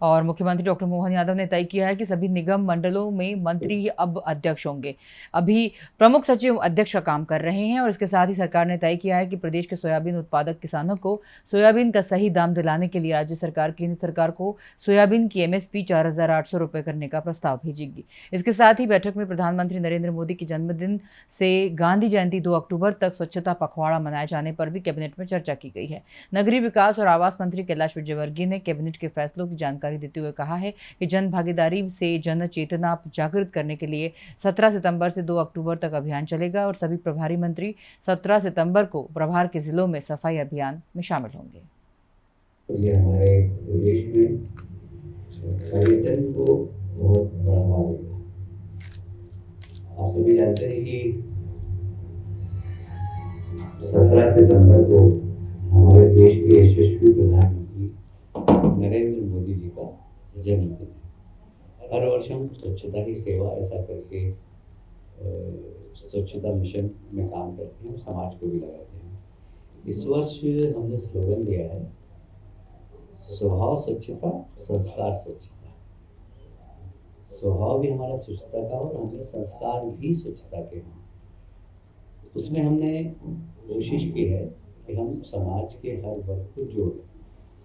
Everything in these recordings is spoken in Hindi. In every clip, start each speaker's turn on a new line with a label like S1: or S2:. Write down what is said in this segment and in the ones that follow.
S1: और मुख्यमंत्री डॉक्टर मोहन यादव ने तय किया है कि सभी निगम मंडलों में मंत्री अब अध्यक्ष होंगे। अभी प्रमुख सचिव अध्यक्ष का काम कर रहे हैं और इसके साथ ही सरकार ने तय किया है कि प्रदेश के सोयाबीन उत्पादक किसानों को सोयाबीन का सही दाम दिलाने के लिए राज्य सरकार केंद्र सरकार को सोयाबीन की एमएसपी 4,800 रुपये करने का प्रस्ताव भेजेगी। इसके साथ ही बैठक में प्रधानमंत्री नरेंद्र मोदी के जन्मदिन से गांधी जयंती 2 अक्टूबर तक स्वच्छता पखवाड़ा मनाए जाने पर भी कैबिनेट में चर्चा की गई है। नगरीय विकास और आवास मंत्री कैलाश विजयवर्गीय ने कैबिनेट के फैसलों की जानकारी देते हुए कहा है कि जन भागीदारी से जन चेतना जागृत करने के लिए 17 सितंबर से 2 अक्टूबर तक अभियान चलेगा और सभी प्रभारी मंत्री 17 सितंबर को प्रभार के जिलों में सफाई अभियान में शामिल होंगे।
S2: ये हमारे प्रदेश में पर्यटन को बहुत बढ़ावा देगा। आप सभी जानते हैं कि 17 सितंबर को हमारे देश के यशस्वी प्रधानमंत्री नरेंद्र मोदी जी का जन्मदिन है। हर वर्ष हम स्वच्छता ही सेवा ऐसा करके स्वच्छता मिशन में काम करते हैं और समाज को भी लगाते हैं। इस वर्ष हमने स्लोगन लिया है, स्वभाव स्वच्छता, संस्कार स्वच्छता। स्वभाव भी हमारा स्वच्छता का और हमारे संस्कार भी स्वच्छता के हों। उसमें हमने कोशिश की है कि हम समाज के हर वर्ग को जोड़ें।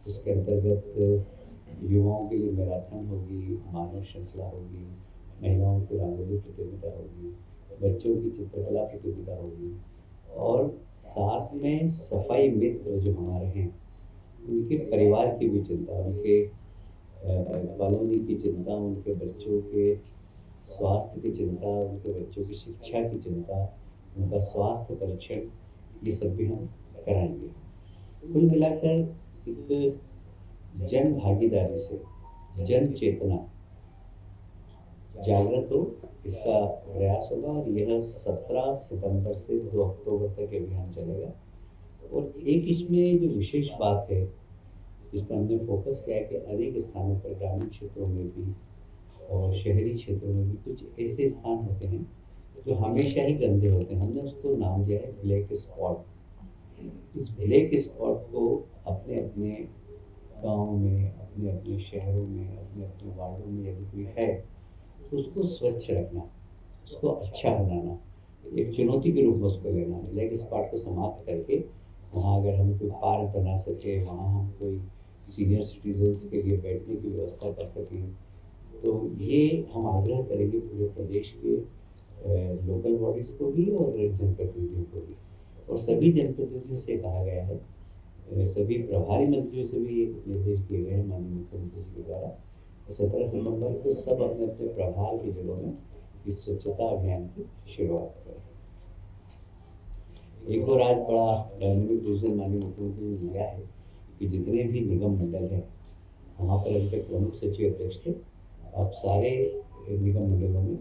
S2: उसके अंतर्गत युवाओं के लिए मैराथन होगी, मानव श्रृंखला होगी, महिलाओं की रंगोली प्रतियोगिता होगी, बच्चों की चित्रकला प्रतियोगिता होगी और साथ में सफाई मित्र जो हमारे हैं उनके परिवार की भी चिंता, उनके कॉलोनी की चिंता, उनके बच्चों के स्वास्थ्य की चिंता, उनके बच्चों की शिक्षा की चिंता, उनका स्वास्थ्य परीक्षण, ये सब भी हम कराएंगे। कुल मिलाकर एक जन भागीदारी से जन चेतना जागृत हो, इसका प्रयास होगा और यह 17 सितंबर से 2 अक्टूबर तक अभियान चलेगा। और एक इसमें जो विशेष बात है इस पर हमने फोकस किया है कि अनेक स्थानों पर ग्रामीण क्षेत्रों में भी और शहरी क्षेत्रों में भी कुछ ऐसे स्थान होते हैं जो हमेशा ही गंदे होते हैं। हमने उसको नाम दिया है ब्लैक स्पॉट। इस ब्लैक स्पॉट को अपने अपने गाँव में, अपने अपने शहरों में, अपने अपने वार्डों में यदि कोई है तो उसको स्वच्छ रखना, उसको अच्छा बनाना, एक चुनौती के रूप में उसको लेना। ब्लैक स्पॉट को समाप्त करके वहाँ अगर हम कोई पार्क बना सके, वहाँ हम कोई सीनियर सिटीजन्स के लिए बैठने की व्यवस्था कर सकें, तो ये हम आग्रह करेंगे पूरे प्रदेश के लोकल बॉडीज़ को भी और जनप्रतिनिधियों को भी। और सभी जनप्रतिनिधियों से कहा गया है, सभी प्रभारी मंत्रियों से भी एक निर्देश दिए गए हैं माननीय मुख्यमंत्री जी के द्वारा, 17 सितंबर को सब अपने अपने प्रभार के जिलों में इस स्वच्छता अभियान की शुरुआत करें। एक और आज बड़ा डायनेमिक डिसीजन माननीय मुख्यमंत्री ने लिया है कि जितने भी निगम मंडल हैं वहाँ पर अभी तक प्रमुख सचिव अध्यक्ष थे, अब सारे निगम मंडलों में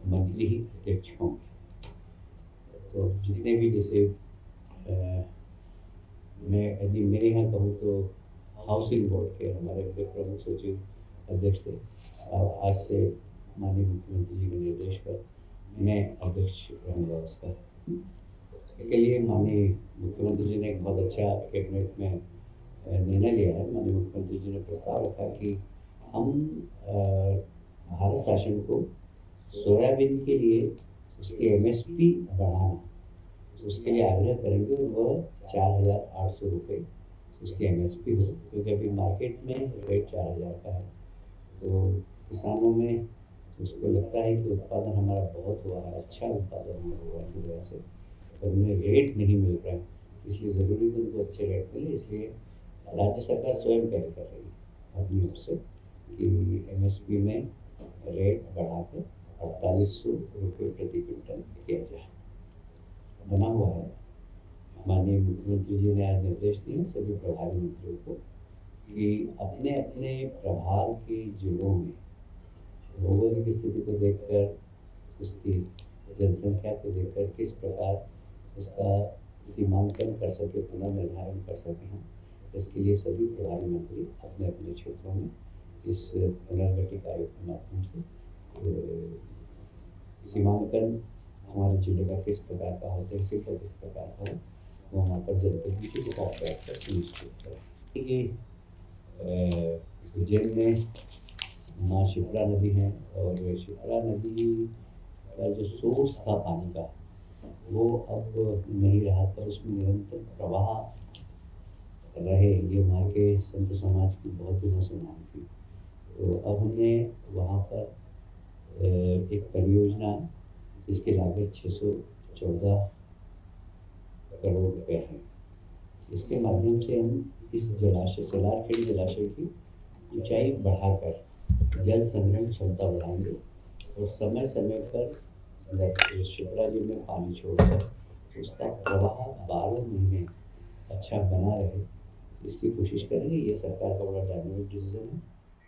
S2: मंत्री ही अध्यक्ष होंगे। तो जितने भी जैसे मैं यदि मेरे यहाँ कहूँ तो हाउसिंग बोर्ड के हमारे प्रमुख सचिव अध्यक्ष थे, आज से माननीय मुख्यमंत्री जी के निर्देश पर मैं अध्यक्ष रहूँगा उसका। इसके लिए माननीय मुख्यमंत्री जी ने एक बहुत अच्छा कैबिनेट में निर्णय लिया है। माननीय मुख्यमंत्री जी ने प्रस्ताव रखा कि हम भारत शासन को सोयाबीन के लिए उसकी एमएसपी बढ़ाना, उसके लिए आग्रह करेंगे और वह 4,800 रुपये उसकी एमएसपी हो, क्योंकि अभी मार्केट में रेट 4,000 का है। तो किसानों में उसको लगता है कि उत्पादन हमारा बहुत हुआ है, अच्छा उत्पादन हुआ है की वजह से, और उन्हें रेट नहीं मिल रहा है, इसलिए ज़रूरी है उनको अच्छे रेट मिले। इसलिए राज्य सरकार स्वयं पहल कर रही है अपनी ओर से कि एमएसपी में रेट बढ़ाकर 4,800 रुपये प्रति क्विंटल किया जाए। बना हुआ है। माननीय मुख्यमंत्री जी ने आज निर्देश दिए सभी प्रभारी मंत्रियों को कि अपने अपने प्रभार के जिलों में भौगोलिक स्थिति को देखकर, उसकी जनसंख्या को देखकर किस प्रकार उसका सीमांकन कर सके, पुनर्निर्धारण कर सके हम, इसके लिए सभी प्रभारी मंत्री अपने अपने क्षेत्रों में इस पुनर्गठित आयोग के माध्यम से सीमांकन हमारे जिले का किस प्रकार का हो, तहसील का किस प्रकार का हो, वो वहाँ पर जनप्रतिनिधि के साथ बैठ कर सुनिश्चित करें। उज्जैन में माँ शिप्रा नदी है और शिप्रा नदी का जो सोर्स था पानी का वो अब नहीं रहा, पर उसमें निरंतर प्रवाह रहे, ये वहाँ के संत समाज की बहुत दिनों से मांग थी। तो अब हमने वहाँ पर एक परियोजना जिसकी लागत 614 करोड़ रुपए है, इसके माध्यम से हम इस जलाशय सेलारखेड़ी जलाशय की ऊंचाई बढ़ाकर जल संग्रहण क्षमता बढ़ाएंगे और समय समय पर शिप्रा जी में पानी छोड़कर उसका प्रवाह 12 महीने अच्छा बना रहे, इसकी कोशिश करेंगे। ये सरकार का बड़ा डायनामिक डिसीजन है।